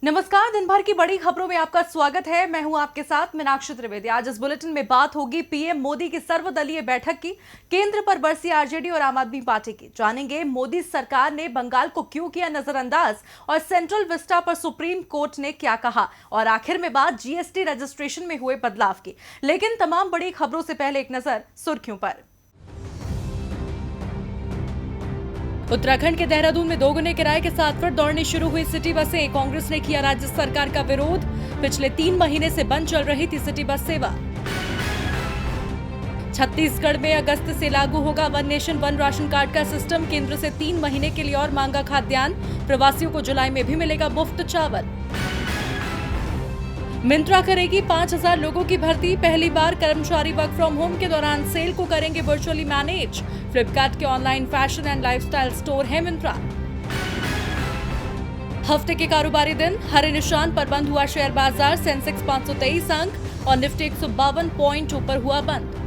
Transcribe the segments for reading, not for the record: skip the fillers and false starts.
नमस्कार। दिन भर की बड़ी खबरों में आपका स्वागत है। मैं हूं आपके साथ मीनाक्षी त्रिवेदी। आज इस बुलेटिन में बात होगी पीएम मोदी की सर्वदलीय बैठक की, केंद्र पर बरसी आरजेडी और आम आदमी पार्टी की। जानेंगे मोदी सरकार ने बंगाल को क्यों किया नजरअंदाज और सेंट्रल विस्टा पर सुप्रीम कोर्ट ने क्या कहा, और आखिर में बात जीएसटी रजिस्ट्रेशन में हुए बदलाव की। लेकिन तमाम बड़ी खबरों से पहले एक नजर सुर्खियों पर। उत्तराखंड के देहरादून में दोगुने किराए के साथ फिर दौड़नी शुरू हुई सिटी बसें। कांग्रेस ने किया राज्य सरकार का विरोध। पिछले 3 महीने से बंद चल रही थी सिटी बस सेवा। छत्तीसगढ़ में अगस्त से लागू होगा one nation one ration card का सिस्टम। केंद्र से 3 महीने के लिए और मांगा खाद्यान्न। प्रवासियों को जुलाई में भी मिलेगा मुफ्त चावल। मिंत्रा करेगी 5000 लोगों की भर्ती। पहली बार कर्मचारी वर्क फ्रॉम होम के दौरान सेल को करेंगे वर्चुअली मैनेज। फ्लिपकार्ट के online fashion and lifestyle store है मिंत्रा। हफ्ते के कारोबारी दिन, हरे निशान पर बंद हुआ शेयर बाजार। सेंसेक्स 523 अंक और निफ्टी 152 पॉइंट ऊपर हुआ बंद।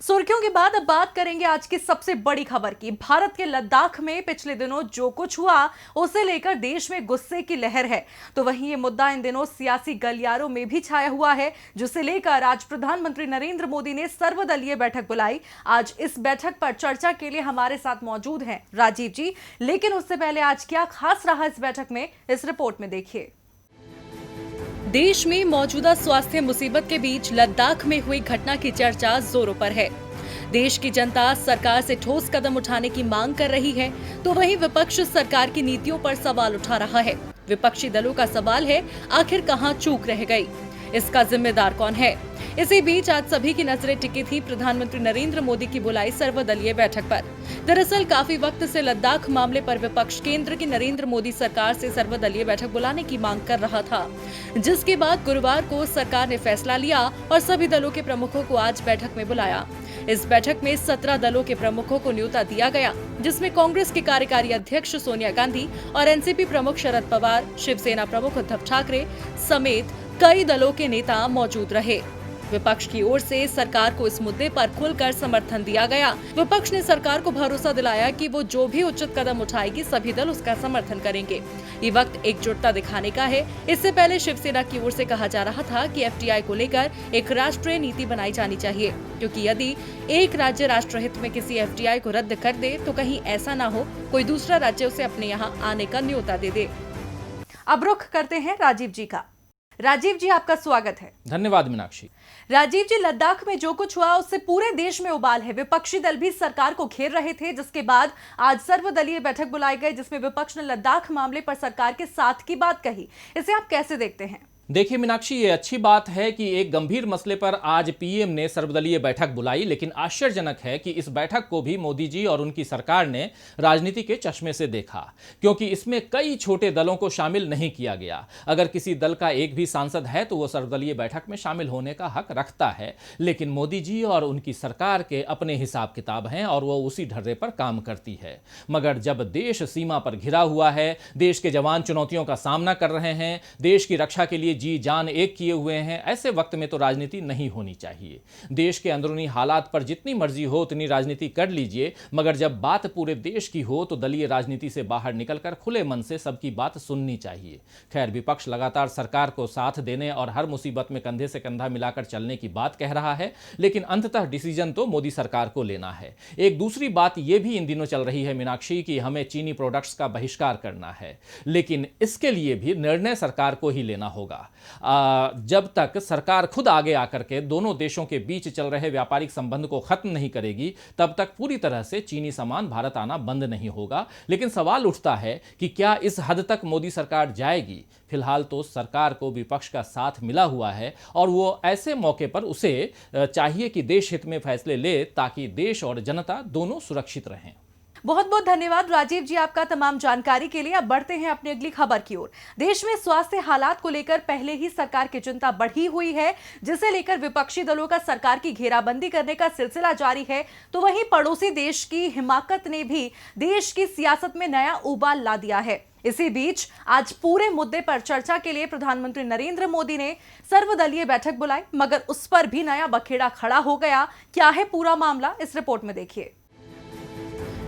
सुर्खियों के बाद अब बात करेंगे आज की सबसे बड़ी खबर की। भारत के लद्दाख में पिछले दिनों जो कुछ हुआ उसे लेकर देश में गुस्से की लहर है, तो वहीं ये मुद्दा इन दिनों सियासी गलियारों में भी छाया हुआ है, जिसे लेकर आज प्रधानमंत्री नरेंद्र मोदी ने सर्वदलीय बैठक बुलाई। आज इस बैठक पर चर्चा के लिए हमारे साथ मौजूद हैं राजीव जी। लेकिन उससे पहले आज क्या खास रहा इस बैठक में, इस रिपोर्ट में देखिए। देश में मौजूदा स्वास्थ्य मुसीबत के बीच लद्दाख में हुई घटना की चर्चा जोरों पर है। देश की जनता सरकार से ठोस कदम उठाने की मांग कर रही है, तो वहीं विपक्ष सरकार की नीतियों पर सवाल उठा रहा है। विपक्षी दलों का सवाल है, आखिर कहां चूक रह गई, इसका जिम्मेदार कौन है। इसी बीच आज सभी की नजरें टिकी थी प्रधानमंत्री नरेंद्र मोदी की बुलाई सर्वदलीय बैठक पर। दरअसल काफी वक्त से लद्दाख मामले पर विपक्ष केंद्र की नरेंद्र मोदी सरकार से सर्वदलीय बैठक बुलाने की मांग कर रहा था, जिसके बाद गुरुवार को सरकार ने फैसला लिया और सभी दलों के प्रमुखों को आज बैठक में बुलाया। इस बैठक में 17 दलों के प्रमुखों को न्योता दिया गया, जिसमें कांग्रेस की कार्यकारी अध्यक्ष सोनिया गांधी और एनसीपी प्रमुख शरद पवार, शिवसेना प्रमुख उद्धव ठाकरे समेत कई दलों के नेता मौजूद रहे। विपक्ष की ओर से सरकार को इस मुद्दे पर खुलकर समर्थन दिया गया। विपक्ष ने सरकार को भरोसा दिलाया कि वो जो भी उचित कदम उठाएगी सभी दल उसका समर्थन करेंगे। ये वक्त एकजुटता दिखाने का है। इससे पहले शिवसेना की ओर से कहा जा रहा था कि एफडीआई को लेकर एक राष्ट्रीय नीति बनाई जानी चाहिए, क्योंकि यदि एक राज्य राष्ट्रहित में किसी एफडीआई को रद्द कर दे तो कहीं ऐसा ना हो कोई दूसरा राज्य उसे अपने यहाँ आने का न्योता दे दे। अब रुख करते हैं राजीव जी का। राजीव जी, आपका स्वागत है। धन्यवाद मीनाक्षी। राजीव जी, लद्दाख में जो कुछ हुआ उससे पूरे देश में उबाल है। विपक्षी दल भी सरकार को घेर रहे थे, जिसके बाद आज सर्वदलीय बैठक बुलाई गई, जिसमें विपक्ष ने लद्दाख मामले पर सरकार के साथ की बात कही। इसे आप कैसे देखते हैं? देखिए मीनाक्षी, ये अच्छी बात है कि एक गंभीर मसले पर आज पीएम ने सर्वदलीय बैठक बुलाई, लेकिन आश्चर्यजनक है कि इस बैठक को भी मोदी जी और उनकी सरकार ने राजनीति के चश्मे से देखा, क्योंकि इसमें कई छोटे दलों को शामिल नहीं किया गया। अगर किसी दल का एक भी सांसद है तो वो सर्वदलीय बैठक में शामिल होने का हक रखता है, लेकिन मोदी जी और उनकी सरकार के अपने हिसाब किताब हैं और वो उसी ढर्रे पर काम करती है। मगर जब देश सीमा पर घिरा हुआ है, देश के जवान चुनौतियों का सामना कर रहे हैं, देश की रक्षा के लिए जी जान एक किए हुए हैं, ऐसे वक्त में तो राजनीति नहीं होनी चाहिए। देश के अंदरूनी हालात पर जितनी मर्जी हो उतनी राजनीति कर लीजिए, मगर जब बात पूरे देश की हो तो दलीय राजनीति से बाहर निकलकर खुले मन से सबकी बात सुननी चाहिए। खैर, विपक्ष लगातार सरकार को साथ देने और हर मुसीबत में कंधे से कंधा मिलाकर चलने की बात कह रहा है, लेकिन अंततः डिसीजन तो मोदी सरकार को लेना है। एक दूसरी बात यह भी इन दिनों चल रही है मीनाक्षी कि हमें चीनी प्रोडक्ट्स का बहिष्कार करना है, लेकिन इसके लिए भी निर्णय सरकार को ही लेना होगा। जब तक सरकार खुद आगे आकर के दोनों देशों के बीच चल रहे व्यापारिक संबंध को खत्म नहीं करेगी, तब तक पूरी तरह से चीनी सामान भारत आना बंद नहीं होगा। लेकिन सवाल उठता है कि क्या इस हद तक मोदी सरकार जाएगी? फिलहाल तो सरकार को विपक्ष का साथ मिला हुआ है और वो ऐसे मौके पर उसे चाहिए कि देश हित में फैसले ले, ताकि देश और जनता दोनों सुरक्षित रहें। बहुत बहुत धन्यवाद राजीव जी आपका तमाम जानकारी के लिए। अब बढ़ते हैं अपनी अगली खबर की ओर। देश में स्वास्थ्य हालात को लेकर पहले ही सरकार की चिंता बढ़ी हुई है, जिसे लेकर विपक्षी दलों का सरकार की घेराबंदी करने का सिलसिला जारी है। तो वहीं पड़ोसी देश की हिमाकत ने भी देश की सियासत में नया उबाल ला दिया है। इसी बीच आज पूरे मुद्दे पर चर्चा के लिए प्रधानमंत्री नरेंद्र मोदी ने सर्वदलीय बैठक बुलाई, मगर उस पर भी नया बखेड़ा खड़ा हो गया। क्या है पूरा मामला, इस रिपोर्ट में देखिए।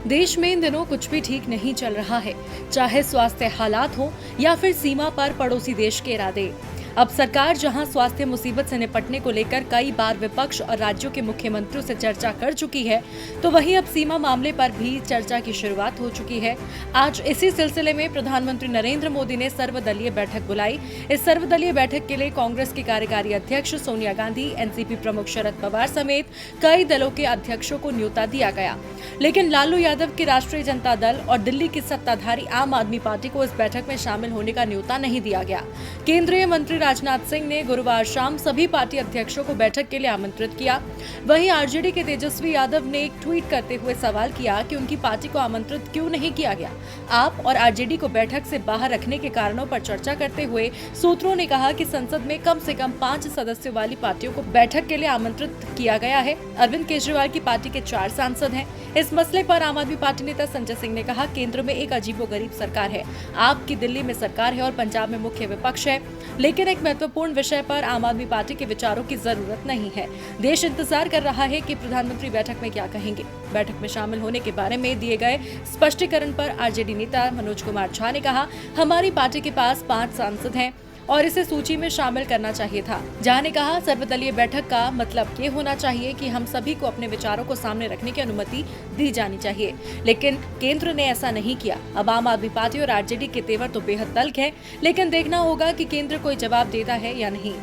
देश में इन दिनों कुछ भी ठीक नहीं चल रहा है, चाहे स्वास्थ्य हालात हो या फिर सीमा पर पड़ोसी देश के इरादे। अब सरकार जहां स्वास्थ्य मुसीबत से निपटने को लेकर कई बार विपक्ष और राज्यों के मुख्यमंत्रियों से चर्चा कर चुकी है, तो वहीं अब सीमा मामले पर भी चर्चा की शुरुआत हो चुकी है। आज इसी सिलसिले में प्रधानमंत्री नरेंद्र मोदी ने सर्वदलीय बैठक बुलाई। इस सर्वदलीय बैठक के लिए कांग्रेस की कार्यकारी अध्यक्ष सोनिया गांधी, एनसीपी प्रमुख शरद पवार समेत कई दलों के अध्यक्षों को न्योता दिया गया, लेकिन लालू यादव की राष्ट्रीय जनता दल और दिल्ली की सत्ताधारी आम आदमी पार्टी को इस बैठक में शामिल होने का न्योता नहीं दिया गया। केंद्रीय मंत्री राजनाथ सिंह ने गुरुवार शाम सभी पार्टी अध्यक्षों को बैठक के लिए आमंत्रित किया। वहीं आरजेडी के तेजस्वी यादव ने एक ट्वीट करते हुए सवाल किया कि उनकी पार्टी को आमंत्रित क्यों नहीं किया गया। आप और आरजेडी को बैठक से बाहर रखने के कारणों पर चर्चा करते हुए सूत्रों ने कहा कि संसद में कम से कम 5 सदस्यों वाली पार्टियों को बैठक के लिए आमंत्रित किया गया है। अरविंद केजरीवाल की पार्टी के 4 सांसद हैं। इस मसले पर आम आदमी पार्टी नेता संजय सिंह ने कहा, केंद्र में एक अजीबोगरीब सरकार है, आपकी दिल्ली में सरकार है और पंजाब में मुख्य विपक्ष है, लेकिन एक महत्वपूर्ण विषय पर आम आदमी पार्टी के विचारों की जरूरत नहीं है। देश इंतजार कर रहा है कि प्रधानमंत्री बैठक में क्या कहेंगे। बैठक में शामिल होने के बारे में दिए गए स्पष्टीकरण पर आरजेडी नेता मनोज कुमार झा ने कहा, हमारी पार्टी के पास 5 सांसद हैं और इसे सूची में शामिल करना चाहिए था। झा ने कहा, सर्वदलीय बैठक का मतलब ये होना चाहिए कि हम सभी को अपने विचारों को सामने रखने की अनुमति दी जानी चाहिए, लेकिन केंद्र ने ऐसा नहीं किया। अब आम आदमी पार्टी और आरजेडी के तेवर तो बेहद तल्ख है, लेकिन देखना होगा कि केंद्र कोई जवाब देता है या नहीं।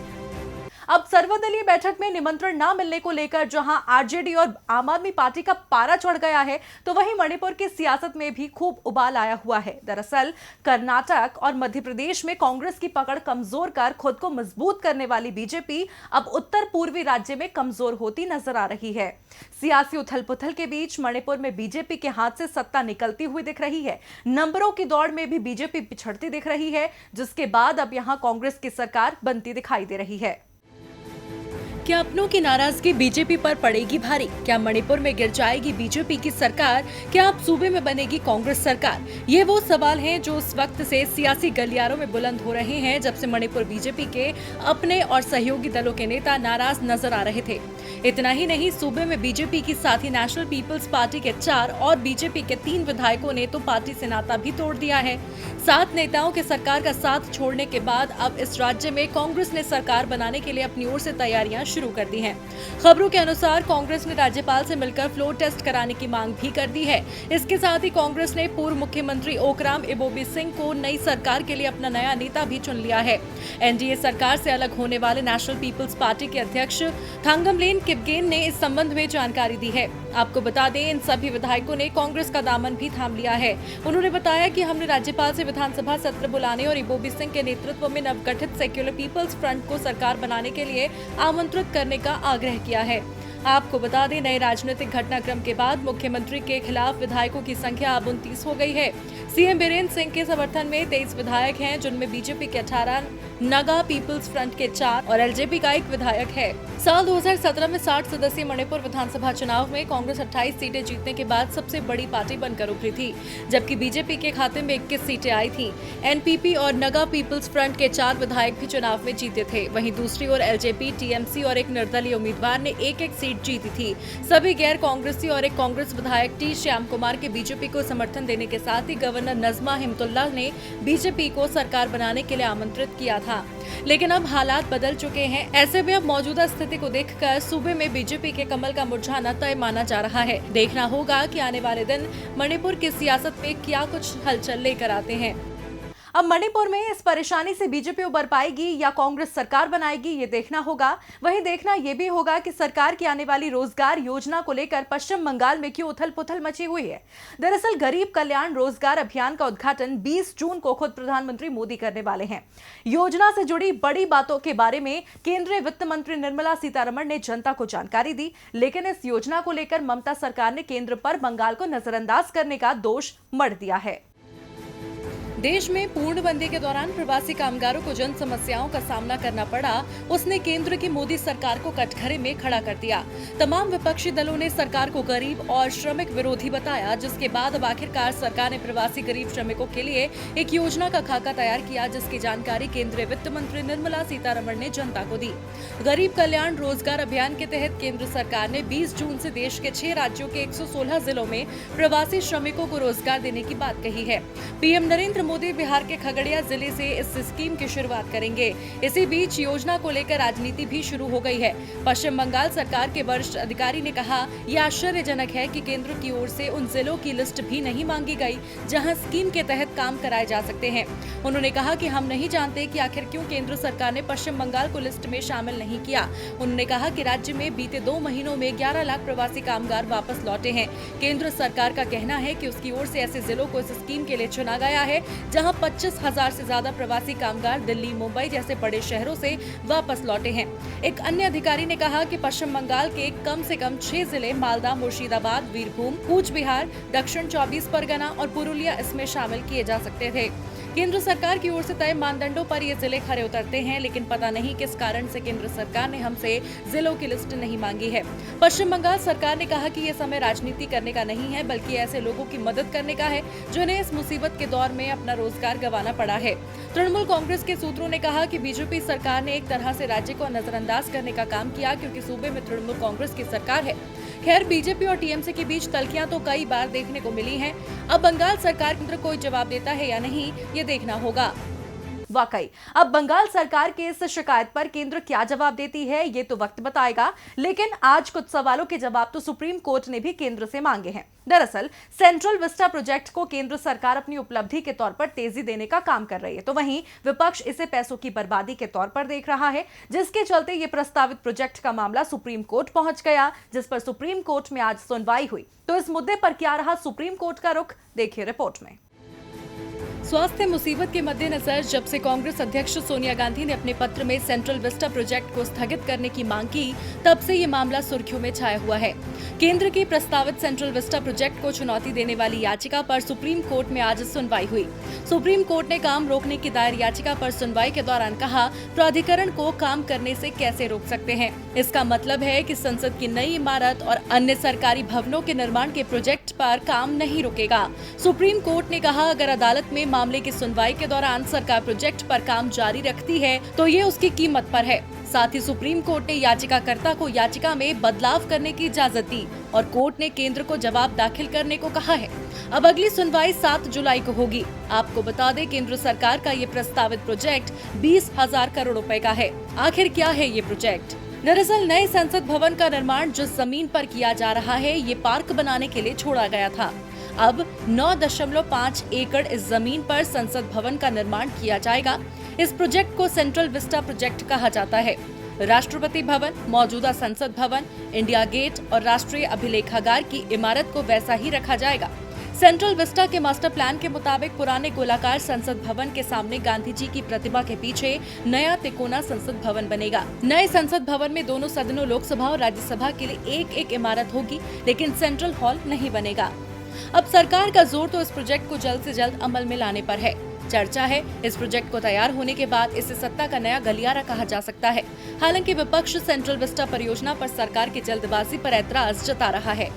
अब सर्वदलीय बैठक में निमंत्रण न मिलने को लेकर जहां आरजेडी और आम आदमी पार्टी का पारा चढ़ गया है, तो वहीं मणिपुर की सियासत में भी खूब उबाल आया हुआ है। दरअसल कर्नाटक और मध्य प्रदेश में कांग्रेस की पकड़ कमजोर कर खुद को मजबूत करने वाली बीजेपी अब उत्तर पूर्वी राज्य में कमजोर होती नजर आ रही है। सियासी उथल पुथल के बीच मणिपुर में बीजेपी के हाथ से सत्ता निकलती हुई दिख रही है। नंबरों की दौड़ में भी बीजेपी पिछड़ती दिख रही है, जिसके बाद अब यहां कांग्रेस की सरकार बनती दिखाई दे रही है। क्या अपनों की नाराजगी बीजेपी पर पड़ेगी भारी? क्या मणिपुर में गिर जाएगी बीजेपी की सरकार? क्या अब सूबे में बनेगी कांग्रेस सरकार? ये वो सवाल हैं जो उस वक्त से सियासी गलियारों में बुलंद हो रहे हैं जब से मणिपुर बीजेपी के अपने और सहयोगी दलों के नेता नाराज नजर आ रहे थे। इतना ही नहीं, सूबे में बीजेपी की साथ ही नेशनल पीपल्स पार्टी के 4 और बीजेपी के 3 विधायकों ने तो पार्टी से नाता भी तोड़ दिया है। 7 नेताओं के सरकार का साथ छोड़ने के बाद अब इस राज्य में कांग्रेस ने सरकार बनाने के लिए अपनी ओर से तैयारियां शुरू कर दी हैं। खबरों के अनुसार कांग्रेस ने राज्यपाल से मिलकर फ्लोर टेस्ट कराने की मांग भी कर दी है। इसके साथ ही कांग्रेस ने पूर्व मुख्यमंत्री ओकराम इबोबी सिंह को नई सरकार के लिए अपना नया नेता भी चुन लिया है। एनडीए सरकार से अलग होने वाले नेशनल पीपल्स पार्टी के अध्यक्ष थांगमलेन किपगेन ने इस संबंध में जानकारी दी है। आपको बता दें, इन सभी विधायकों ने कांग्रेस का दामन भी थाम लिया है। उन्होंने बताया कि हमने राज्यपाल से विधानसभा सत्र बुलाने और इबोबी सिंह के नेतृत्व में नवगठित सेक्युलर पीपल्स फ्रंट को सरकार बनाने के लिए आमंत्रित करने का आग्रह किया है। आपको बता दें, नए राजनीतिक घटनाक्रम के बाद मुख्यमंत्री के खिलाफ विधायकों की संख्या अब 29 हो गई है। सीएम बीरेंद्र सिंह के समर्थन में 23 विधायक हैं, जिनमें बीजेपी के 18, नगा पीपल्स फ्रंट के 4 और एलजेपी का 1 विधायक है। साल 2017 में 60 सदस्यीय मणिपुर विधानसभा चुनाव में कांग्रेस 28 सीटें जीतने के बाद सबसे बड़ी पार्टी बनकर उभरी थी, जबकि बीजेपी के खाते में 21 सीटें आई थी। एनपीपी और नगा पीपल्स फ्रंट के 4 विधायक भी चुनाव में जीते थे। वहीं दूसरी ओर एलजेपी, टीएमसी और एक निर्दलीय उम्मीदवार ने एक सीट जीती थी। सभी गैर कांग्रेसी और एक कांग्रेस विधायक टी श्याम कुमार के बीजेपी को समर्थन देने के साथ ही गवर्नर नजमा हिमतुल्लाह ने बीजेपी को सरकार बनाने के लिए आमंत्रित किया था। लेकिन अब हालात बदल चुके हैं। ऐसे में अब मौजूदा स्थिति को देखकर सूबे में बीजेपी के कमल का मुरझाना तय माना जा रहा है। देखना होगा कि आने वाले दिन मणिपुर की सियासत में क्या कुछ हलचल लेकर आते हैं। अब मणिपुर में इस परेशानी से बीजेपी उबर पाएगी या कांग्रेस सरकार बनाएगी, ये देखना होगा। वहीं देखना यह भी होगा कि सरकार की आने वाली रोजगार योजना को लेकर पश्चिम बंगाल में क्यों उथल पुथल मची हुई है। दरअसल गरीब कल्याण रोजगार अभियान का उद्घाटन 20 जून को खुद प्रधानमंत्री मोदी करने वाले हैं। योजना से जुड़ी बड़ी बातों के बारे में केंद्रीय वित्त मंत्री निर्मला सीतारमण ने जनता को जानकारी दी, लेकिन इस योजना को लेकर ममता सरकार ने केंद्र पर बंगाल को नजरअंदाज करने का दोष मढ़ दिया है। देश में पूर्णबंदी के दौरान प्रवासी कामगारों को जिन समस्याओं का सामना करना पड़ा, उसने केंद्र की मोदी सरकार को कटघरे में खड़ा कर दिया। तमाम विपक्षी दलों ने सरकार को गरीब और श्रमिक विरोधी बताया, जिसके बाद अब आखिरकार सरकार ने प्रवासी गरीब श्रमिकों के लिए एक योजना का खाका तैयार किया, जिसकी जानकारी केंद्रीय वित्त मंत्री निर्मला सीतारमण ने जनता को दी। गरीब कल्याण रोजगार अभियान के तहत केंद्र सरकार ने 20 जून से देश के 6 राज्यों के 116 जिलों में प्रवासी श्रमिकों को रोजगार देने की बात कही है। पीएम नरेंद्र मोदी बिहार के खगड़िया जिले से इस स्कीम की शुरुआत करेंगे। इसी बीच योजना को लेकर राजनीति भी शुरू हो गई है। पश्चिम बंगाल सरकार के वरिष्ठ अधिकारी ने कहा, यह आश्चर्यजनक है कि केंद्र की ओर से उन जिलों की लिस्ट भी नहीं मांगी गई जहां स्कीम के तहत काम कराए जा सकते हैं। उन्होंने कहा कि हम नहीं जानते कि आखिर क्यों केंद्र सरकार ने पश्चिम बंगाल को लिस्ट में शामिल नहीं किया। उन्होंने कहा कि राज्य में बीते 2 महीनों में 11 लाख प्रवासी कामगार वापस लौटे हैं। केंद्र सरकार का कहना है कि उसकी ओर से ऐसे जिलों को इस स्कीम के लिए चुना गया है जहां 25,000 से ज्यादा प्रवासी कामगार दिल्ली, मुंबई जैसे बड़े शहरों से वापस लौटे हैं। एक अन्य अधिकारी ने कहा कि पश्चिम बंगाल के कम से कम 6 जिले मालदा, मुर्शिदाबाद, वीरभूम, कूच बिहार, दक्षिण 24 परगना और पुरुलिया इसमें शामिल किए जा सकते थे। केंद्र सरकार की ओर से तय मानदंडों पर ये जिले खरे उतरते हैं, लेकिन पता नहीं किस कारण से केंद्र सरकार ने हमसे जिलों की लिस्ट नहीं मांगी है। पश्चिम बंगाल सरकार ने कहा कि ये समय राजनीति करने का नहीं है, बल्कि ऐसे लोगों की मदद करने का है जिन्हें इस मुसीबत के दौर में अपना रोजगार गंवाना पड़ा है। तृणमूल कांग्रेस के सूत्रों ने कहा कि बीजेपी सरकार ने एक तरह से राज्य को नजरअंदाज करने का काम किया, क्योंकि सूबे में तृणमूल कांग्रेस की सरकार है। खैर, बीजेपी और टीएमसी के बीच तल्खियां तो कई बार देखने को मिली हैं। अब बंगाल सरकार केंद्र कोई जवाब देता है या नहीं, ये देखना होगा। वाकई अब बंगाल सरकार के इस शिकायत पर केंद्र क्या जवाब देती है, ये तो वक्त बताएगा। लेकिन आज कुछ सवालों के जवाब तो सुप्रीम कोर्ट ने भी केंद्र से मांगे हैं। दरअसल सेंट्रल विस्टा प्रोजेक्ट को केंद्र सरकार अपनी उपलब्धि के तौर पर तेजी देने का काम कर रही है, तो वहीं विपक्ष इसे पैसों की बर्बादी के तौर पर देख रहा है, जिसके चलते ये प्रस्तावित प्रोजेक्ट का मामला सुप्रीम कोर्ट पहुंच गया, जिस पर सुप्रीम कोर्ट में आज सुनवाई हुई। तो इस मुद्दे पर क्या रहा सुप्रीम कोर्ट का रुख, देखिए रिपोर्ट में। स्वास्थ्य मुसीबत के मद्देनजर जब से कांग्रेस अध्यक्ष सोनिया गांधी ने अपने पत्र में सेंट्रल विस्टा प्रोजेक्ट को स्थगित करने की मांग की, तब से ये मामला सुर्खियों में छाया हुआ है। केंद्र की प्रस्तावित सेंट्रल विस्टा प्रोजेक्ट को चुनौती देने वाली याचिका पर सुप्रीम कोर्ट में आज सुनवाई हुई। सुप्रीम कोर्ट ने काम रोकने की दायर याचिका पर सुनवाई के दौरान कहा, प्राधिकरण को काम करने से कैसे रोक सकते हैं। इसका मतलब है कि संसद की नई इमारत और अन्य सरकारी भवनों के निर्माण के प्रोजेक्ट पर काम नहीं रुकेगा। सुप्रीम कोर्ट ने कहा, अगर अदालत में मामले की सुनवाई के दौरान सरकार प्रोजेक्ट पर काम जारी रखती है तो ये उसकी कीमत पर है। साथ ही सुप्रीम कोर्ट ने याचिकाकर्ता को याचिका में बदलाव करने की इजाजत दी और कोर्ट ने केंद्र को जवाब दाखिल करने को कहा है। अब अगली सुनवाई 7 जुलाई को होगी। आपको बता दें, केंद्र सरकार का ये प्रस्तावित प्रोजेक्ट 20,000 करोड़ रुपए का है। आखिर क्या है ये प्रोजेक्ट? दरअसल नए संसद भवन का निर्माण जिस जमीन पर किया जा रहा है, ये पार्क बनाने के लिए छोड़ा गया था। अब 9.5 एकड़ इस जमीन पर संसद भवन का निर्माण किया जाएगा। इस प्रोजेक्ट को सेंट्रल विस्टा प्रोजेक्ट कहा जाता है। राष्ट्रपति भवन, मौजूदा संसद भवन, इंडिया गेट और राष्ट्रीय अभिलेखागार की इमारत को वैसा ही रखा जाएगा। सेंट्रल विस्टा के मास्टर प्लान के मुताबिक पुराने गोलाकार संसद भवन के सामने गांधी जी की प्रतिमा के पीछे नया तिकोना संसद भवन बनेगा। नए संसद भवन में दोनों सदनों लोकसभा और राज्यसभा के लिए एक इमारत होगी, लेकिन सेंट्रल हॉल नहीं बनेगा। अब सरकार का जोर तो इस प्रोजेक्ट को जल्द से जल्द अमल में लाने पर है। चर्चा है, इस प्रोजेक्ट को तैयार होने के बाद इसे सत्ता का नया गलियारा कहा जा सकता है। हालांकि विपक्ष सेंट्रल विस्टा परियोजना पर सरकार की जल्दबाजी पर ऐतराज जता रहा है।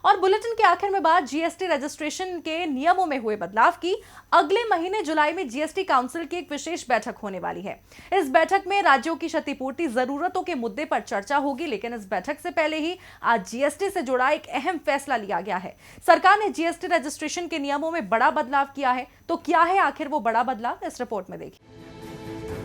और बुलेटिन के आखिर में बात जीएसटी रजिस्ट्रेशन के नियमों में हुए बदलाव की। अगले महीने जुलाई में जीएसटी काउंसिल की एक विशेष बैठक होने वाली है। इस बैठक में राज्यों की क्षतिपूर्ति जरूरतों के मुद्दे पर चर्चा होगी, लेकिन इस बैठक से पहले ही आज जीएसटी से जुड़ा एक अहम फैसला लिया गया है। सरकार ने जीएसटी रजिस्ट्रेशन के नियमों में बड़ा बदलाव किया है। तो क्या है आखिर वो बड़ा बदलाव, इस रिपोर्ट में देखिए।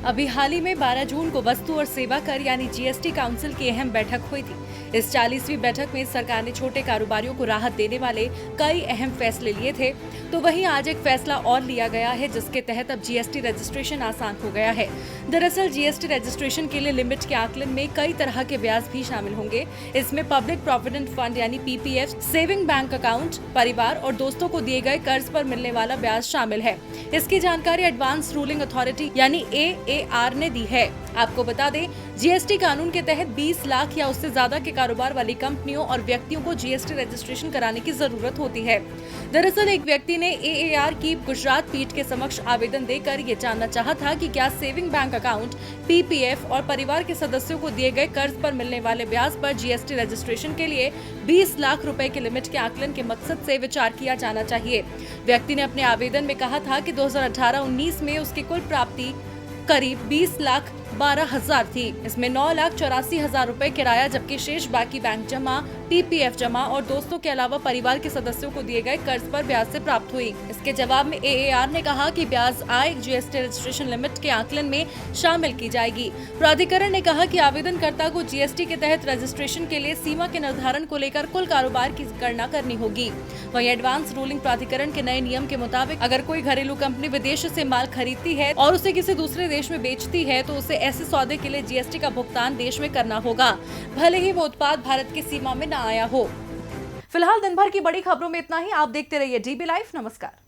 अभी हाल ही में 12 जून को वस्तु और सेवा कर यानी जीएसटी काउंसिल की अहम बैठक हुई थी। इस 40वीं बैठक में सरकार ने छोटे कारोबारियों को राहत देने वाले कई अहम फैसले लिए थे। तो वहीं आज एक फैसला और लिया गया है, जिसके तहत अब जीएसटी रजिस्ट्रेशन आसान हो गया है। दरअसल जीएसटी रजिस्ट्रेशन के लिए लिमिट के आकलन में कई तरह के ब्याज भी शामिल होंगे। इसमें पब्लिक प्रोविडेंट फंड यानी पीपीएफ, सेविंग बैंक अकाउंट, परिवार और दोस्तों को दिए गए कर्ज पर मिलने वाला ब्याज शामिल है। इसकी जानकारी एडवांस रूलिंग अथॉरिटी यानी AAR ने दी है। आपको बता दें, जीएसटी कानून के तहत 20 लाख या उससे ज्यादा के कारोबार वाली कंपनियों और व्यक्तियों को जीएसटी रजिस्ट्रेशन कराने की जरूरत होती है। दरअसल एक व्यक्ति ने एएआर की गुजरात पीठ के समक्ष आवेदन देकर ये जानना चाहा था कि क्या सेविंग बैंक अकाउंट, पीपीएफ और परिवार के सदस्यों को दिए गए कर्ज पर मिलने वाले ब्याज पर जीएसटी रजिस्ट्रेशन के लिए 20 लाख रुपए के लिमिट के आकलन के मकसद से विचार किया जाना चाहिए। व्यक्ति ने अपने आवेदन में कहा था कि 2018-19 में उसकी कुल प्राप्ति करीब 20,12,000 थी। इसमें 9,84,000 रुपए किराया, जबकि शेष बाकी बैंक जमा, पीपीएफ जमा और दोस्तों के अलावा परिवार के सदस्यों को दिए गए कर्ज पर ब्याज से प्राप्त हुई। इसके जवाब में एएआर ने कहा कि ब्याज आय जीएसटी रजिस्ट्रेशन लिमिट के आकलन में शामिल की जाएगी। प्राधिकरण ने कहा कि आवेदनकर्ता को जीएसटी के तहत रजिस्ट्रेशन के लिए सीमा के निर्धारण को लेकर कुल कारोबार की गणना करनी होगी। वहीं एडवांस रूलिंग प्राधिकरण के नए नियम के मुताबिक अगर कोई घरेलू कंपनी विदेश से माल खरीदती है और उसे किसी दूसरे देश में बेचती है तो उसे ऐसे सौदे के लिए जीएसटी का भुगतान देश में करना होगा, भले ही वो उत्पाद भारत की सीमा में न आया हो। फिलहाल दिन भर की बड़ी खबरों में इतना ही। आप देखते रहिए डीबी लाइव। नमस्कार।